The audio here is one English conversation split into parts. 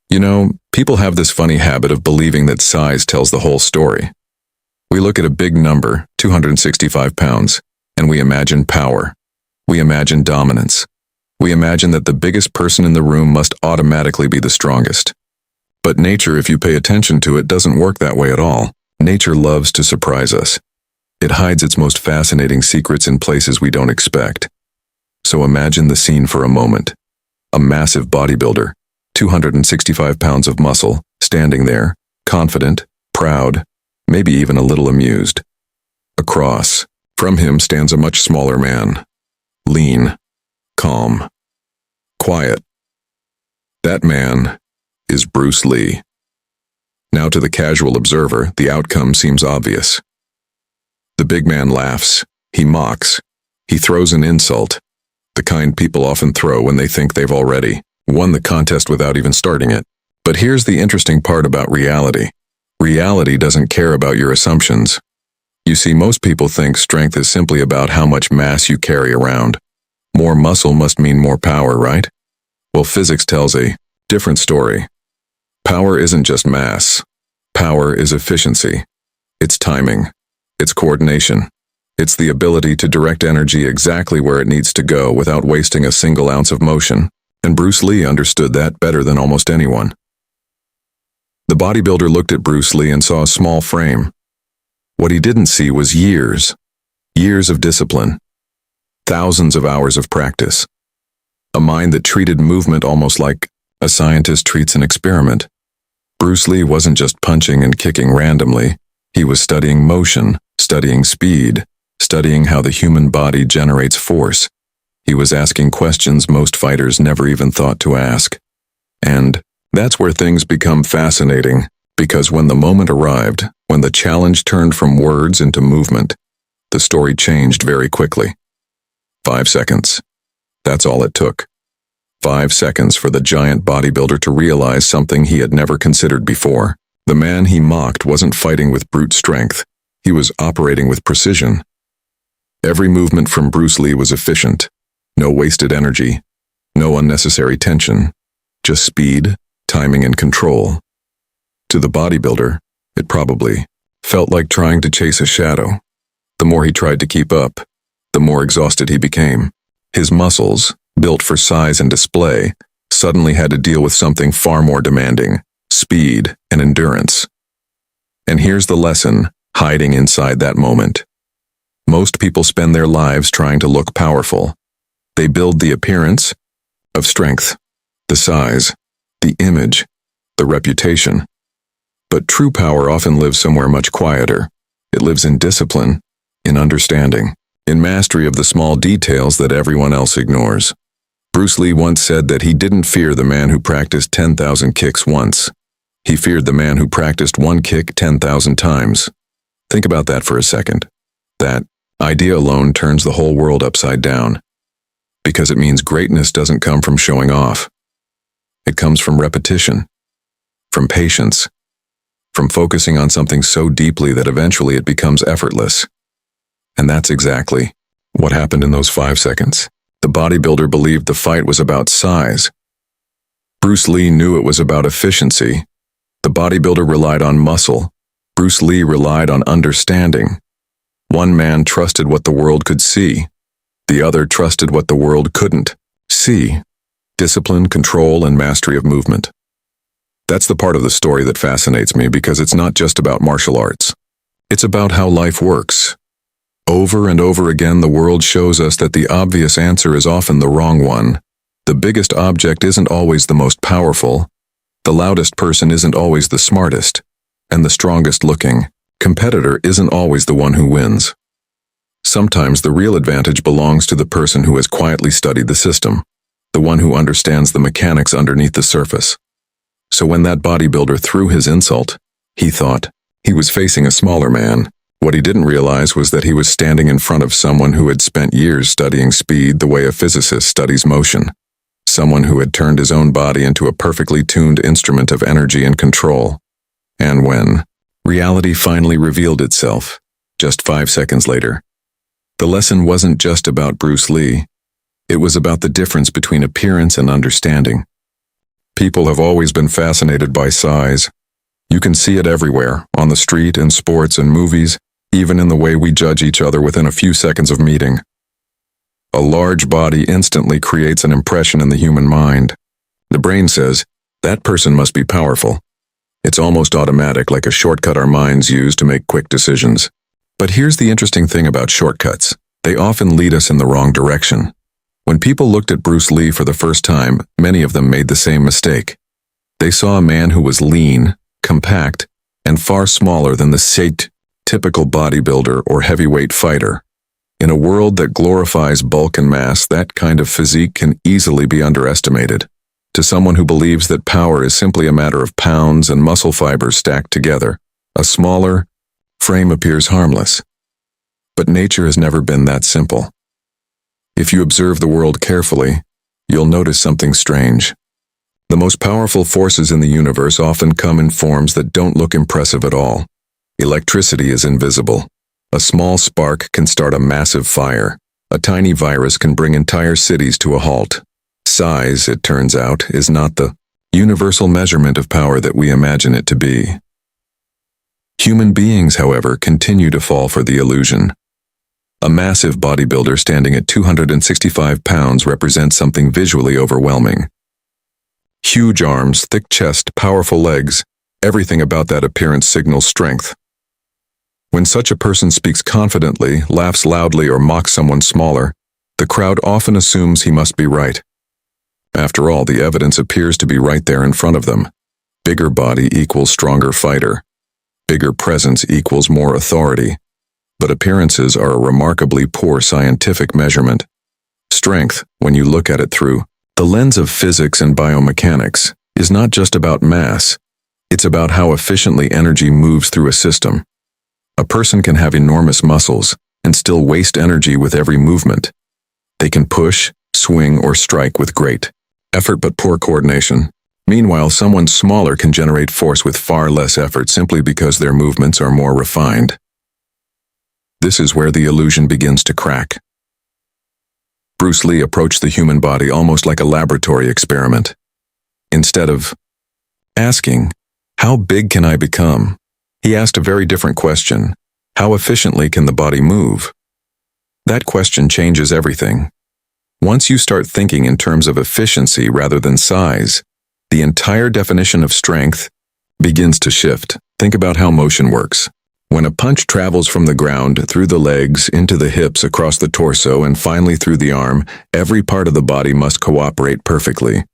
You know, people have this funny habit of believing that size tells the whole story. We look at a big number, 265 pounds, and we imagine power. We imagine dominance. We imagine that the biggest person in the room must automatically be the strongest. But nature, if you pay attention to it, doesn't work that way at all. Nature loves to surprise us. It hides its most fascinating secrets in places we don't expect. So imagine the scene for a moment. A massive bodybuilder, 265 pounds of muscle, standing there, confident, proud, maybe even a little amused. Across from him stands a much smaller man. Lean, calm, quiet. That man is Bruce Lee. Now to the casual observer, the outcome seems obvious. The big man laughs, he mocks, he throws an insult, the kind people often throw when they think they've already won the contest without even starting it. But here's the interesting part about reality. Reality doesn't care about your assumptions. You see, most people think strength is simply about how much mass you carry around. More muscle must mean more power, right? Well, physics tells a different story. Power isn't just mass. Power is efficiency. It's timing. It's coordination. It's the ability to direct energy exactly where it needs to go without wasting a single ounce of motion. And Bruce Lee understood that better than almost anyone. The bodybuilder looked at Bruce Lee and saw a small frame. What he didn't see was years of discipline, thousands of hours of practice, a mind that treated movement almost like a scientist treats an experiment. Bruce Lee wasn't just punching and kicking randomly. He was studying motion, studying speed, studying how the human body generates force. He was asking questions most fighters never even thought to ask. And that's where things become fascinating, because when the moment arrived, when the challenge turned from words into movement, the story changed very quickly. 5 seconds. That's all it took. 5 seconds for the giant bodybuilder to realize something he had never considered before. The man he mocked wasn't fighting with brute strength. He was operating with precision. Every movement from Bruce Lee was efficient. No wasted energy. No unnecessary tension. Just speed, timing, and control. To the bodybuilder, it probably felt like trying to chase a shadow. The more he tried to keep up, the more exhausted he became. His muscles, built for size and display, suddenly had to deal with something far more demanding: speed and endurance. And here's the lesson hiding inside that moment. Most people spend their lives trying to look powerful. They build the appearance of strength, the size, the image, the reputation. But true power often lives somewhere much quieter. It lives in discipline, in understanding, in mastery of the small details that everyone else ignores. Bruce Lee once said that he didn't fear the man who practiced 10,000 kicks once. He feared the man who practiced one kick 10,000 times. Think about that for a second. That idea alone turns the whole world upside down. Because it means greatness doesn't come from showing off. It comes from repetition, from patience, from focusing on something so deeply that eventually it becomes effortless. And that's exactly what happened in those 5 seconds. The bodybuilder believed the fight was about size. Bruce Lee knew it was about efficiency. The bodybuilder relied on muscle. Bruce Lee relied on understanding. One man trusted what the world could see. The other trusted what the world couldn't see. Discipline, control, and mastery of movement. That's the part of the story that fascinates me, because it's not just about martial arts. It's about how life works. Over and over again, the world shows us that the obvious answer is often the wrong one. The biggest object isn't always the most powerful. The loudest person isn't always the smartest. And the strongest looking competitor isn't always the one who wins. Sometimes the real advantage belongs to the person who has quietly studied the system, the one who understands the mechanics underneath the surface. So when that bodybuilder threw his insult, he thought he was facing a smaller man. What he didn't realize was that he was standing in front of someone who had spent years studying speed the way a physicist studies motion. Someone who had turned his own body into a perfectly tuned instrument of energy and control. And when reality finally revealed itself, just 5 seconds later, the lesson wasn't just about Bruce Lee. It was about the difference between appearance and understanding, People have always been fascinated by size. You can see it everywhere, on the street, in sports and movies, even in the way we judge each other within a few seconds of meeting. A large body instantly creates an impression in the human mind. The brain says, that person must be powerful. It's almost automatic, like a shortcut our minds use to make quick decisions. But here's the interesting thing about shortcuts. They often lead us in the wrong direction. When people looked at Bruce Lee for the first time, many of them made the same mistake. They saw a man who was lean, compact, and far smaller than the typical bodybuilder or heavyweight fighter. In a world that glorifies bulk and mass, that kind of physique can easily be underestimated. To someone who believes that power is simply a matter of pounds and muscle fibers stacked together, a smaller frame appears harmless. But nature has never been that simple. If you observe the world carefully, you'll notice something strange. The most powerful forces in the universe often come in forms that don't look impressive at all. Electricity is invisible. A small spark can start a massive fire. A tiny virus can bring entire cities to a halt. Size, it turns out, is not the universal measurement of power that we imagine it to be. Human beings, however, continue to fall for the illusion. A massive bodybuilder standing at 265 pounds represents something visually overwhelming. Huge arms, thick chest, powerful legs, everything about that appearance signals strength. When such a person speaks confidently, laughs loudly, or mocks someone smaller, the crowd often assumes he must be right. After all, the evidence appears to be right there in front of them. Bigger body equals stronger fighter. Bigger presence equals more authority. But appearances are a remarkably poor scientific measurement. Strength, when you look at it through the lens of physics and biomechanics, is not just about mass. It's about how efficiently energy moves through a system. A person can have enormous muscles and still waste energy with every movement. They can push, swing, or strike with great effort but poor coordination. Meanwhile, someone smaller can generate force with far less effort simply because their movements are more refined. This is where the illusion begins to crack. Bruce Lee approached the human body almost like a laboratory experiment. Instead of asking, "How big can I become?" he asked a very different question. How efficiently can the body move? That question changes everything. Once you start thinking in terms of efficiency rather than size, the entire definition of strength begins to shift. Think about how motion works. When a punch travels from the ground, through the legs, into the hips, across the torso, and finally through the arm, every part of the body must cooperate perfectly.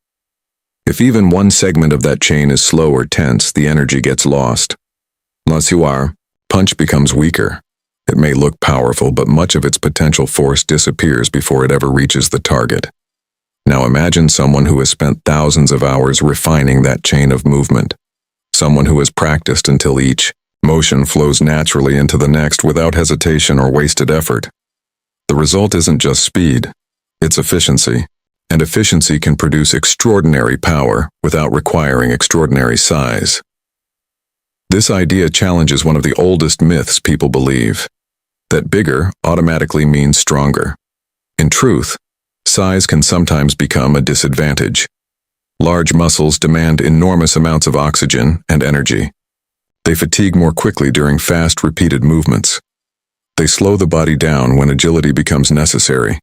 If even one segment of that chain is slow or tense, the energy gets lost. Punch becomes weaker. It may look powerful, but much of its potential force disappears before it ever reaches the target. Now imagine someone who has spent thousands of hours refining that chain of movement. Someone who has practiced until each motion flows naturally into the next without hesitation or wasted effort. The result isn't just speed, it's efficiency. And efficiency can produce extraordinary power without requiring extraordinary size. This idea challenges one of the oldest myths people believe, that bigger automatically means stronger. In truth, size can sometimes become a disadvantage. Large muscles demand enormous amounts of oxygen and energy. They fatigue more quickly during fast, repeated movements. They slow the body down when agility becomes necessary.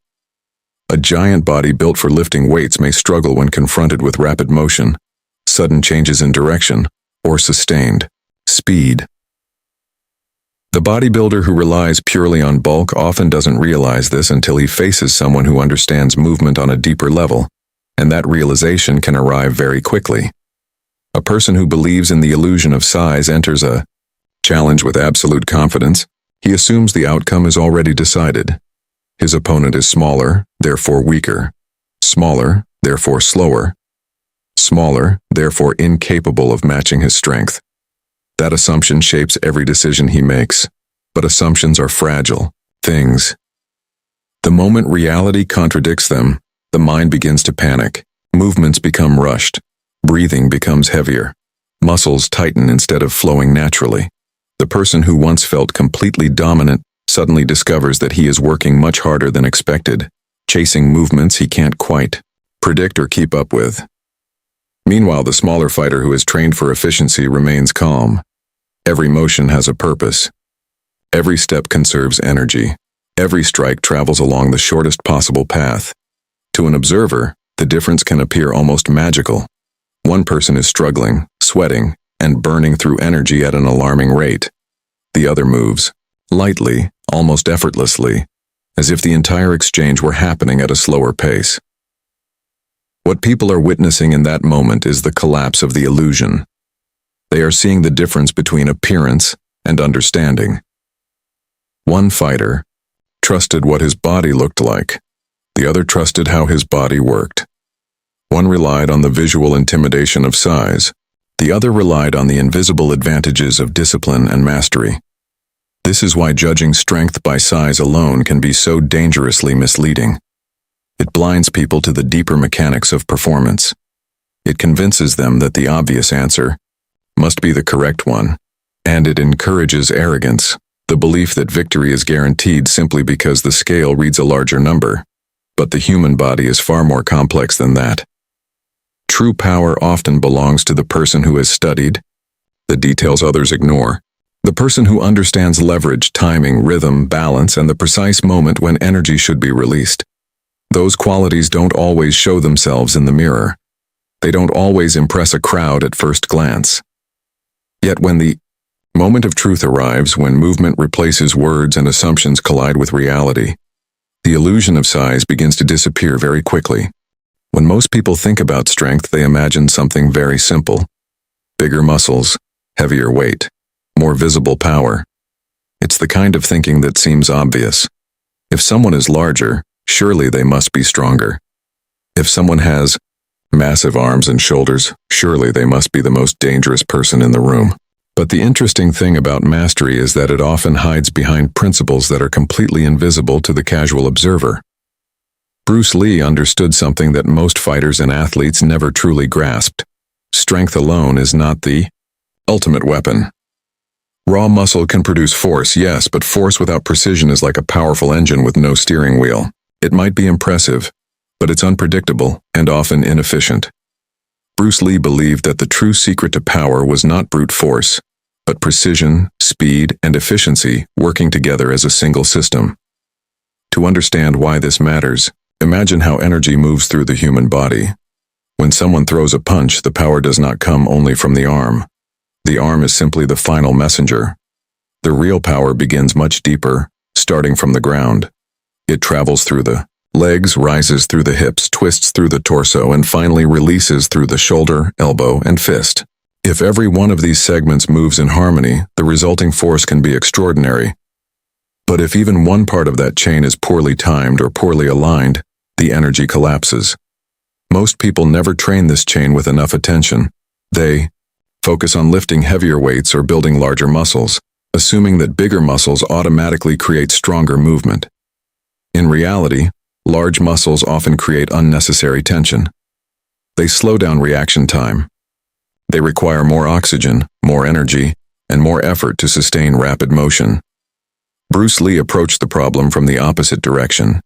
A giant body built for lifting weights may struggle when confronted with rapid motion, sudden changes in direction, or sustained speed. The bodybuilder who relies purely on bulk often doesn't realize this until he faces someone who understands movement on a deeper level, and that realization can arrive very quickly. A person who believes in the illusion of size enters a challenge with absolute confidence. He assumes the outcome is already decided. His opponent is smaller, therefore weaker. Smaller, therefore slower. Smaller, therefore incapable of matching his strength. That assumption shapes every decision he makes. But assumptions are fragile things. The moment reality contradicts them, the mind begins to panic. Movements become rushed. Breathing becomes heavier. Muscles tighten instead of flowing naturally. The person who once felt completely dominant suddenly discovers that he is working much harder than expected, chasing movements he can't quite predict or keep up with. Meanwhile, the smaller fighter who is trained for efficiency remains calm. Every motion has a purpose. Every step conserves energy. Every strike travels along the shortest possible path. To an observer, the difference can appear almost magical. One person is struggling, sweating, and burning through energy at an alarming rate. The other moves, lightly, almost effortlessly, as if the entire exchange were happening at a slower pace. What people are witnessing in that moment is the collapse of the illusion. They are seeing the difference between appearance and understanding. One fighter trusted what his body looked like. The other trusted how his body worked. One relied on the visual intimidation of size. The other relied on the invisible advantages of discipline and mastery. This is why judging strength by size alone can be so dangerously misleading. It blinds people to the deeper mechanics of performance. It convinces them that the obvious answer must be the correct one, and it encourages arrogance, the belief that victory is guaranteed simply because the scale reads a larger number. But the human body is far more complex than that. True power often belongs to the person who has studied the details others ignore. The person who understands leverage, timing, rhythm, balance, and the precise moment when energy should be released. Those qualities don't always show themselves in the mirror. They don't always impress a crowd at first glance. Yet when the moment of truth arrives, when movement replaces words and assumptions collide with reality, the illusion of size begins to disappear very quickly. When most people think about strength, they imagine something very simple. Bigger muscles, heavier weight, more visible power. It's the kind of thinking that seems obvious. If someone is larger, surely they must be stronger. If someone has massive arms and shoulders, surely they must be the most dangerous person in the room. But the interesting thing about mastery is that it often hides behind principles that are completely invisible to the casual observer. Bruce Lee understood something that most fighters and athletes never truly grasped. Strength alone is not the ultimate weapon. Raw muscle can produce force, yes, but force without precision is like a powerful engine with no steering wheel. It might be impressive, but it's unpredictable and often inefficient. Bruce Lee believed that the true secret to power was not brute force, but precision, speed, and efficiency working together as a single system. To understand why this matters, imagine how energy moves through the human body. When someone throws a punch, the power does not come only from the arm. The arm is simply the final messenger. The real power begins much deeper, starting from the ground. It travels through the legs, rises through the hips, twists through the torso, and finally releases through the shoulder, elbow, and fist. If every one of these segments moves in harmony, the resulting force can be extraordinary. But if even one part of that chain is poorly timed or poorly aligned, the energy collapses. Most people never train this chain with enough attention. They focus on lifting heavier weights or building larger muscles, assuming that bigger muscles automatically create stronger movement. In reality, large muscles often create unnecessary tension. They slow down reaction time. They require more oxygen, more energy, and more effort to sustain rapid motion. Bruce Lee approached the problem from the opposite direction.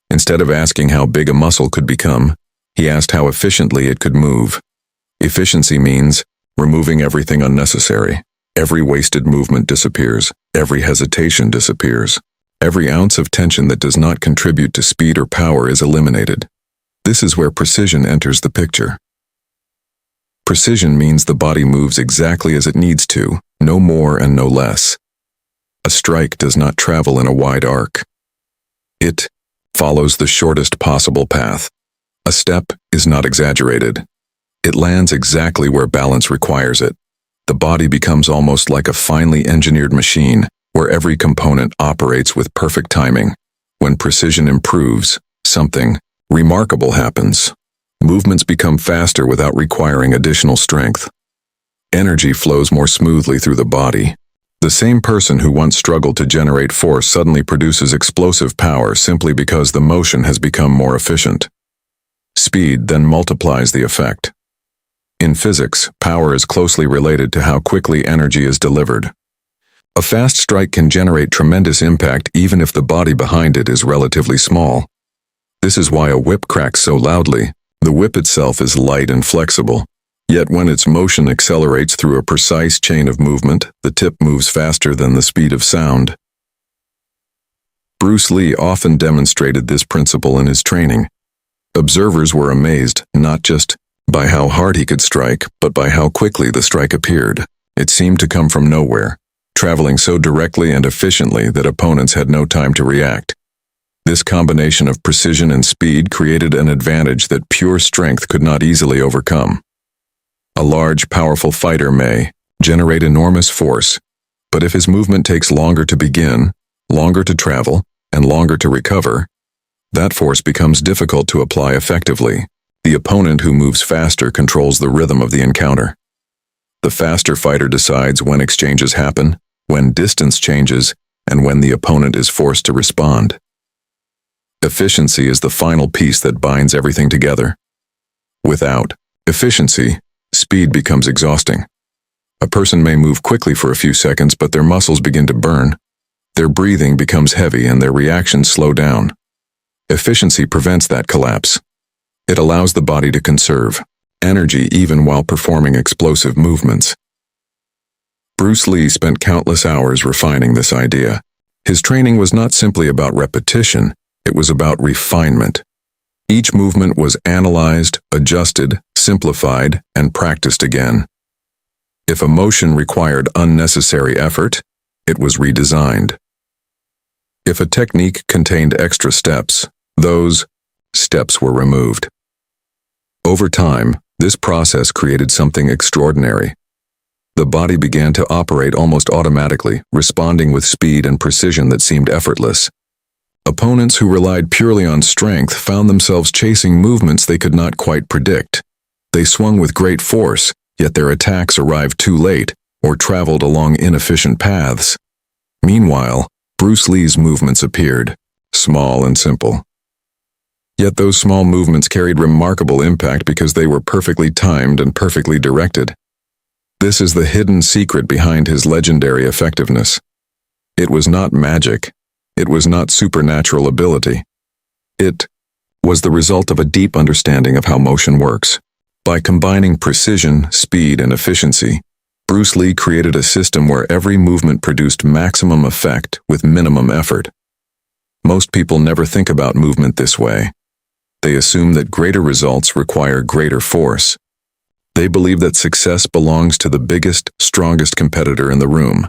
Instead of asking how big a muscle could become, he asked how efficiently it could move. Efficiency means removing everything unnecessary. Every wasted movement disappears. Every hesitation disappears. Every ounce of tension that does not contribute to speed or power is eliminated. This is where precision enters the picture. Precision means the body moves exactly as it needs to, no more and no less. A strike does not travel in a wide arc. It follows the shortest possible path. A step is not exaggerated. It lands exactly where balance requires it. The body becomes almost like a finely engineered machine, where every component operates with perfect timing. When precision improves, something remarkable happens. Movements become faster without requiring additional strength. Energy flows more smoothly through the body. The same person who once struggled to generate force suddenly produces explosive power simply because the motion has become more efficient. Speed then multiplies the effect. In physics, power is closely related to how quickly energy is delivered. A fast strike can generate tremendous impact even if the body behind it is relatively small. This is why a whip cracks so loudly. The whip itself is light and flexible, Yet when its motion accelerates through a precise chain of movement, the tip moves faster than the speed of sound. Bruce Lee often demonstrated this principle in his training. Observers were amazed not just by how hard he could strike, but by how quickly the strike appeared. It seemed to come from nowhere, traveling so directly and efficiently that opponents had no time to react. This combination of precision and speed created an advantage that pure strength could not easily overcome. A large, powerful fighter may generate enormous force, but if his movement takes longer to begin, longer to travel, and longer to recover, that force becomes difficult to apply effectively. The opponent who moves faster controls the rhythm of the encounter. The faster fighter decides when exchanges happen, when distance changes, and when the opponent is forced to respond. Efficiency is the final piece that binds everything together. Without efficiency, speed becomes exhausting. A person may move quickly for a few seconds, but their muscles begin to burn. Their breathing becomes heavy and their reactions slow down. Efficiency prevents that collapse. It allows the body to conserve energy even while performing explosive movements. Bruce Lee spent countless hours refining this idea. His training was not simply about repetition, it was about refinement. Each movement was analyzed, adjusted, simplified, and practiced again. If a motion required unnecessary effort, it was redesigned. If a technique contained extra steps, those steps were removed. Over time, this process created something extraordinary. The body began to operate almost automatically, responding with speed and precision that seemed effortless. Opponents who relied purely on strength found themselves chasing movements they could not quite predict. They swung with great force, yet their attacks arrived too late or traveled along inefficient paths. Meanwhile, Bruce Lee's movements appeared, small and simple. Yet those small movements carried remarkable impact because they were perfectly timed and perfectly directed. This is the hidden secret behind his legendary effectiveness. It was not magic. It was not supernatural ability. It was the result of a deep understanding of how motion works. By combining precision, speed, and efficiency, Bruce Lee created a system where every movement produced maximum effect with minimum effort. Most people never think about movement this way. They assume that greater results require greater force. They believe that success belongs to the biggest, strongest competitor in the room.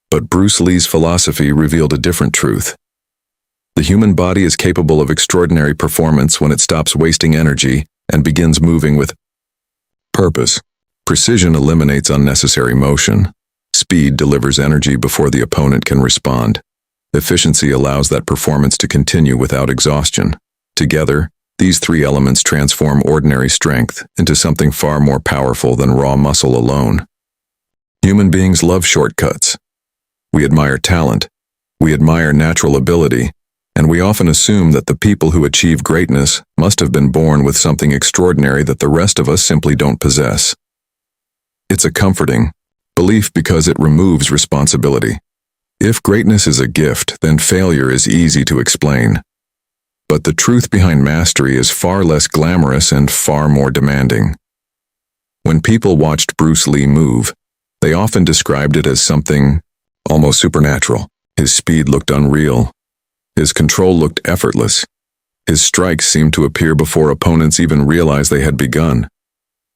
But Bruce Lee's philosophy revealed a different truth. The human body is capable of extraordinary performance when it stops wasting energy and begins moving with purpose. Precision eliminates unnecessary motion. Speed delivers energy before the opponent can respond. Efficiency allows that performance to continue without exhaustion. Together, these three elements transform ordinary strength into something far more powerful than raw muscle alone. Human beings love shortcuts. We admire talent, we admire natural ability, and we often assume that the people who achieve greatness must have been born with something extraordinary that the rest of us simply don't possess. It's a comforting belief because it removes responsibility. If greatness is a gift, then failure is easy to explain. But the truth behind mastery is far less glamorous and far more demanding. When people watched Bruce Lee move, they often described it as something almost supernatural. His speed looked unreal. His control looked effortless. His strikes seemed to appear before opponents even realized they had begun.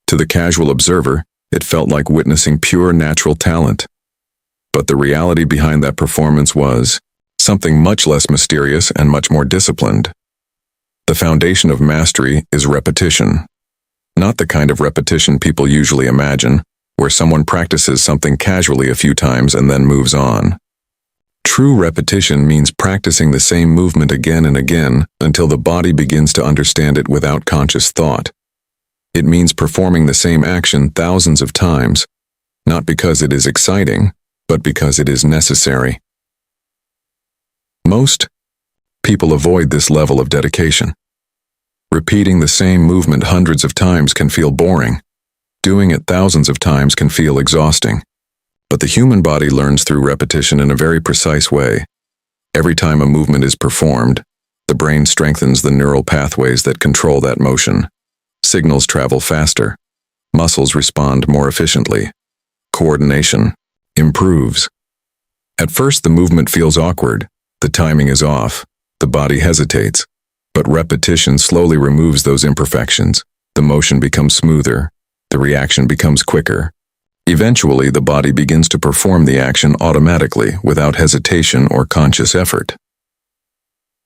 To the casual observer, it felt like witnessing pure natural talent. But the reality behind that performance was something much less mysterious and much more disciplined. The foundation of mastery is repetition. Not the kind of repetition people usually imagine, where someone practices something casually a few times and then moves on. True repetition means practicing the same movement again and again until the body begins to understand it without conscious thought. It means performing the same action thousands of times, not because it is exciting, but because it is necessary. Most people avoid this level of dedication. Repeating the same movement hundreds of times can feel boring. Doing it thousands of times can feel exhausting. But the human body learns through repetition in a very precise way. Every time a movement is performed, the brain strengthens the neural pathways that control that motion. Signals travel faster. Muscles respond more efficiently. Coordination improves. At first, the movement feels awkward. The timing is off. The body hesitates. But repetition slowly removes those imperfections. The motion becomes smoother. The reaction becomes quicker. Eventually, the body begins to perform the action automatically without hesitation or conscious effort.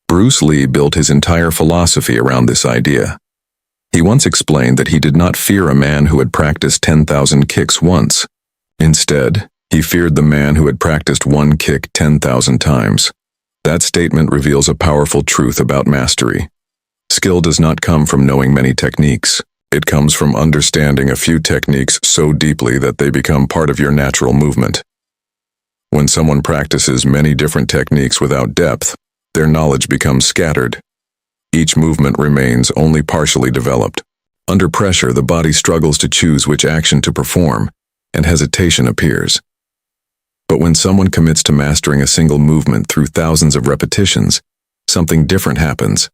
Bruce Lee built his entire philosophy around this idea. He once explained that he did not fear a man who had practiced 10,000 kicks once. Instead, he feared the man who had practiced one kick 10,000 times. That statement reveals a powerful truth about mastery. Skill does not come from knowing many techniques. It comes from understanding a few techniques so deeply that they become part of your natural movement. When someone practices many different techniques without depth, their knowledge becomes scattered. Each movement remains only partially developed. Under pressure, the body struggles to choose which action to perform, and hesitation appears. But when someone commits to mastering a single movement through thousands of repetitions, something different happens.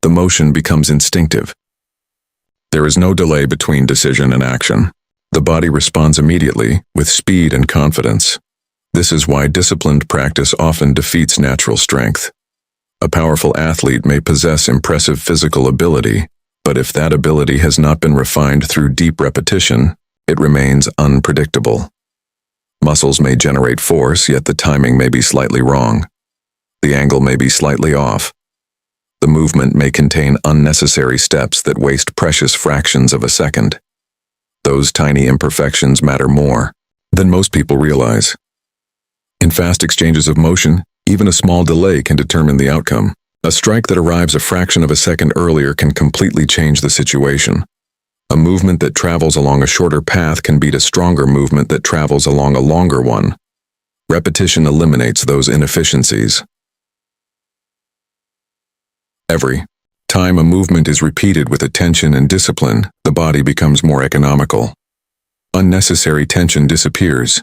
The motion becomes instinctive. There is no delay between decision and action. The body responds immediately, with speed and confidence. This is why disciplined practice often defeats natural strength. A powerful athlete may possess impressive physical ability, but if that ability has not been refined through deep repetition, it remains unpredictable. Muscles may generate force, yet the timing may be slightly wrong. The angle may be slightly off. The movement may contain unnecessary steps that waste precious fractions of a second. Those tiny imperfections matter more than most people realize. In fast exchanges of motion, even a small delay can determine the outcome. A strike that arrives a fraction of a second earlier can completely change the situation. A movement that travels along a shorter path can beat a stronger movement that travels along a longer one. Repetition eliminates those inefficiencies. Every time a movement is repeated with attention and discipline, the body becomes more economical. Unnecessary tension disappears.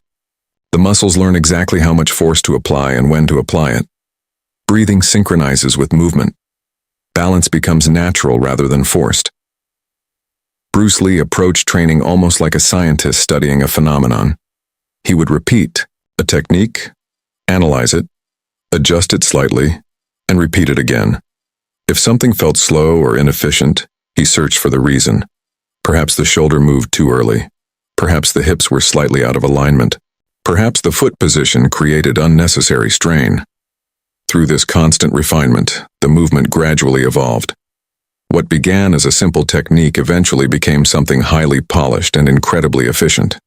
The muscles learn exactly how much force to apply and when to apply it. Breathing synchronizes with movement. Balance becomes natural rather than forced. Bruce Lee approached training almost like a scientist studying a phenomenon. He would repeat a technique, analyze it, adjust it slightly, and repeat it again. If something felt slow or inefficient, he searched for the reason. Perhaps the shoulder moved too early. Perhaps the hips were slightly out of alignment. Perhaps the foot position created unnecessary strain. Through this constant refinement, the movement gradually evolved. What began as a simple technique eventually became something highly polished and incredibly efficient.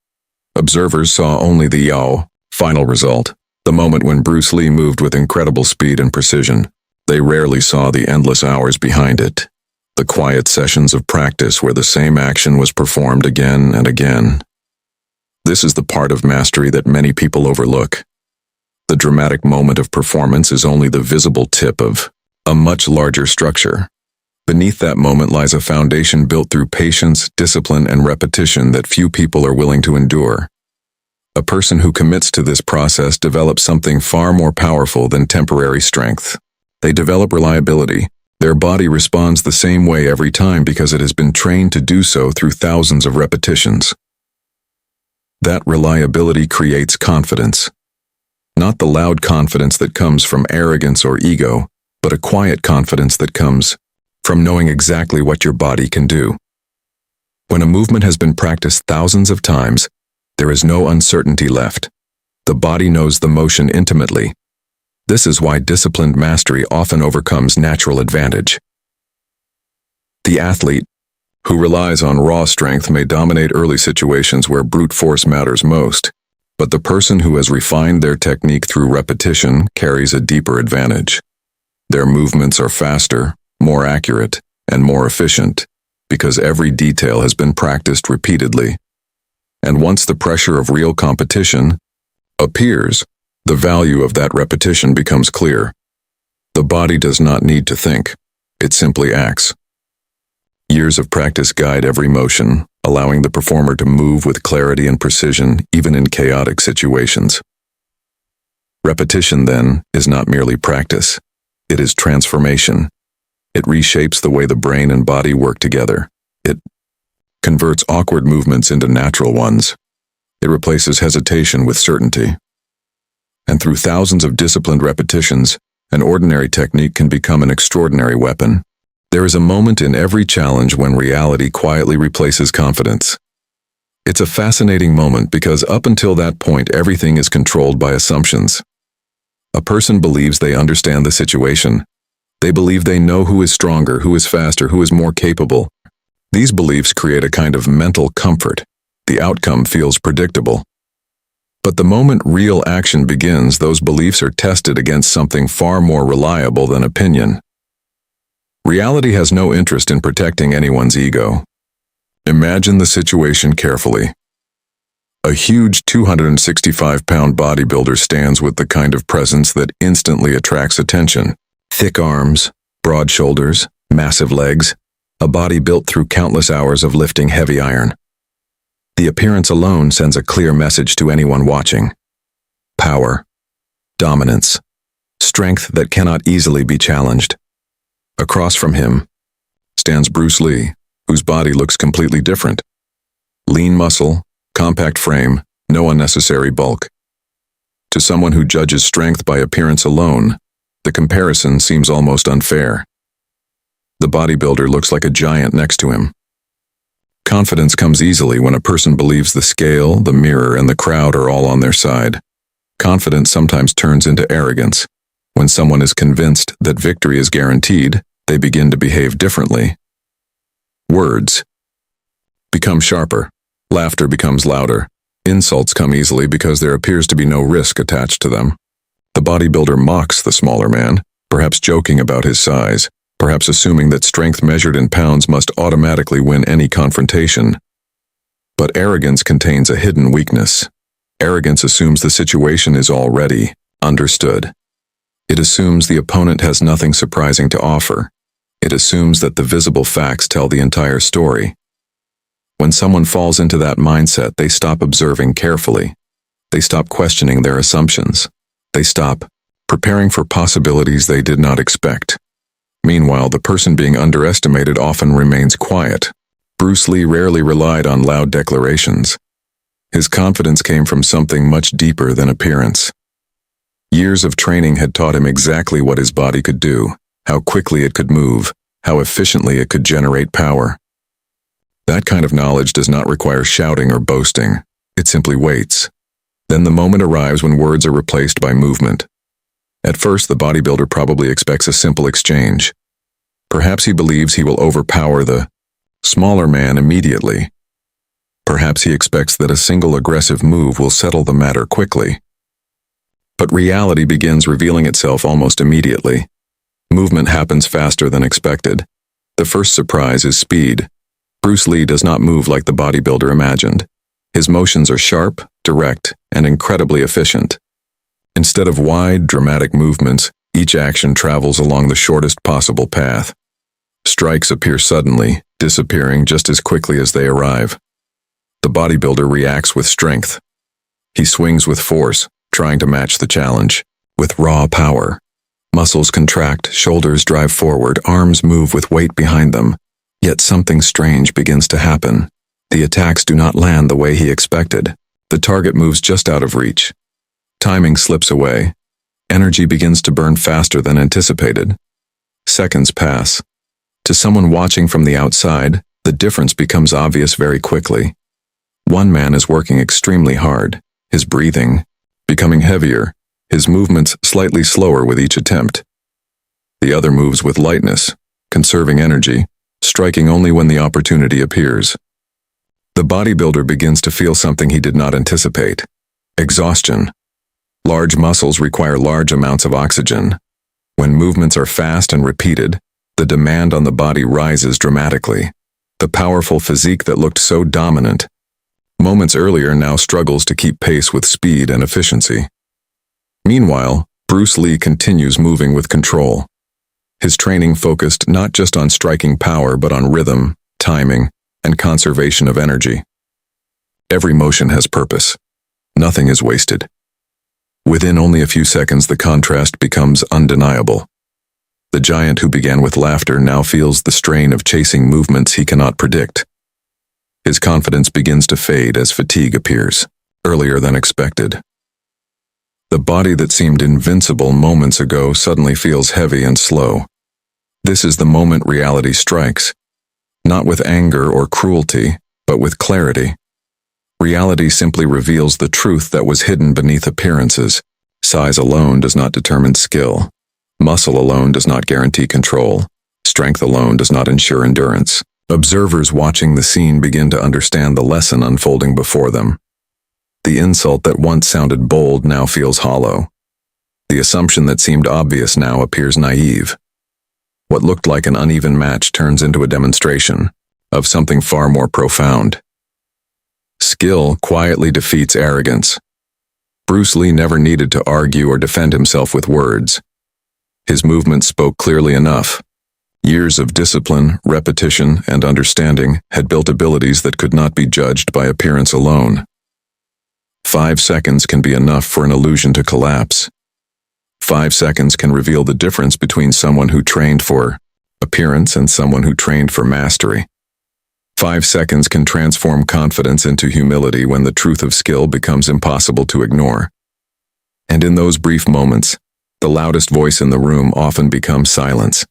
Observers saw only the final result, the moment when Bruce Lee moved with incredible speed and precision. They rarely saw the endless hours behind it, the quiet sessions of practice where the same action was performed again and again. This is the part of mastery that many people overlook. The dramatic moment of performance is only the visible tip of a much larger structure. Beneath that moment lies a foundation built through patience, discipline, and repetition that few people are willing to endure. A person who commits to this process develops something far more powerful than temporary strength. They develop reliability. Their body responds the same way every time because it has been trained to do so through thousands of repetitions. That reliability creates confidence. Not the loud confidence that comes from arrogance or ego, but a quiet confidence that comes from knowing exactly what your body can do. When a movement has been practiced thousands of times, there is no uncertainty left. The body knows the motion intimately. This is why disciplined mastery often overcomes natural advantage. The athlete, who relies on raw strength, may dominate early situations where brute force matters most, but the person who has refined their technique through repetition carries a deeper advantage. Their movements are faster, more accurate, and more efficient, because every detail has been practiced repeatedly. And once the pressure of real competition appears, the value of that repetition becomes clear. The body does not need to think, it simply acts. Years of practice guide every motion, allowing the performer to move with clarity and precision even in chaotic situations. Repetition, then, is not merely practice. It is transformation. It reshapes the way the brain and body work together. It converts awkward movements into natural ones. It replaces hesitation with certainty. And through thousands of disciplined repetitions, an ordinary technique can become an extraordinary weapon. There is a moment in every challenge when reality quietly replaces confidence. It's a fascinating moment because up until that point, everything is controlled by assumptions. A person believes they understand the situation. They believe they know who is stronger, who is faster, who is more capable. These beliefs create a kind of mental comfort. The outcome feels predictable. But the moment real action begins, those beliefs are tested against something far more reliable than opinion. Reality has no interest in protecting anyone's ego. Imagine the situation carefully. A huge 265-pound bodybuilder stands with the kind of presence that instantly attracts attention. Thick arms, broad shoulders, massive legs, a body built through countless hours of lifting heavy iron. The appearance alone sends a clear message to anyone watching. Power, dominance, strength that cannot easily be challenged. Across from him stands Bruce Lee, whose body looks completely different. Lean muscle, compact frame, no unnecessary bulk. To someone who judges strength by appearance alone, the comparison seems almost unfair. The bodybuilder looks like a giant next to him. Confidence comes easily when a person believes the scale, the mirror, and the crowd are all on their side. Confidence sometimes turns into arrogance. When someone is convinced that victory is guaranteed, they begin to behave differently. Words become sharper. Laughter becomes louder. Insults come easily because there appears to be no risk attached to them. The bodybuilder mocks the smaller man, perhaps joking about his size, perhaps assuming that strength measured in pounds must automatically win any confrontation. But arrogance contains a hidden weakness. Arrogance assumes the situation is already understood. It assumes the opponent has nothing surprising to offer. It assumes that the visible facts tell the entire story. When someone falls into that mindset, they stop observing carefully. They stop questioning their assumptions. They stop preparing for possibilities they did not expect. Meanwhile, the person being underestimated often remains quiet. Bruce Lee rarely relied on loud declarations. His confidence came from something much deeper than appearance. Years of training had taught him exactly what his body could do, how quickly it could move, how efficiently it could generate power. That kind of knowledge does not require shouting or boasting. It simply waits. Then the moment arrives when words are replaced by movement. At first, the bodybuilder probably expects a simple exchange. Perhaps he believes he will overpower the smaller man immediately. Perhaps he expects that a single aggressive move will settle the matter quickly. But reality begins revealing itself almost immediately. Movement happens faster than expected. The first surprise is speed. Bruce Lee does not move like the bodybuilder imagined. His motions are sharp, direct, and incredibly efficient. Instead of wide, dramatic movements, each action travels along the shortest possible path. Strikes appear suddenly, disappearing just as quickly as they arrive. The bodybuilder reacts with strength. He swings with force, trying to match the challenge. With raw power. Muscles contract, shoulders drive forward, arms move with weight behind them. Yet something strange begins to happen. The attacks do not land the way he expected. The target moves just out of reach. Timing slips away. Energy begins to burn faster than anticipated. Seconds pass. To someone watching from the outside, the difference becomes obvious very quickly. One man is working extremely hard, his breathing becoming heavier, his movements slightly slower with each attempt. The other moves with lightness, conserving energy, striking only when the opportunity appears. The bodybuilder begins to feel something he did not anticipate. Exhaustion. Large muscles require large amounts of oxygen. When movements are fast and repeated, the demand on the body rises dramatically. The powerful physique that looked so dominant moments earlier now struggles to keep pace with speed and efficiency. Meanwhile, Bruce Lee continues moving with control. His training focused not just on striking power but on rhythm, timing, and conservation of energy. Every motion has purpose. Nothing is wasted. Within only a few seconds, the contrast becomes undeniable. The giant who began with laughter now feels the strain of chasing movements he cannot predict. His confidence begins to fade as fatigue appears, earlier than expected. The body that seemed invincible moments ago suddenly feels heavy and slow. This is the moment reality strikes, not with anger or cruelty, but with clarity. Reality simply reveals the truth that was hidden beneath appearances. Size alone does not determine skill. Muscle alone does not guarantee control. Strength alone does not ensure endurance. Observers watching the scene begin to understand the lesson unfolding before them. The insult that once sounded bold now feels hollow. The assumption that seemed obvious now appears naive. What looked like an uneven match turns into a demonstration of something far more profound. Skill quietly defeats arrogance. Bruce Lee never needed to argue or defend himself with words. His movements spoke clearly enough. Years of discipline, repetition, and understanding had built abilities that could not be judged by appearance alone. 5 seconds can be enough for an illusion to collapse. 5 seconds can reveal the difference between someone who trained for appearance and someone who trained for mastery. 5 seconds can transform confidence into humility when the truth of skill becomes impossible to ignore. And in those brief moments, the loudest voice in the room often becomes silence.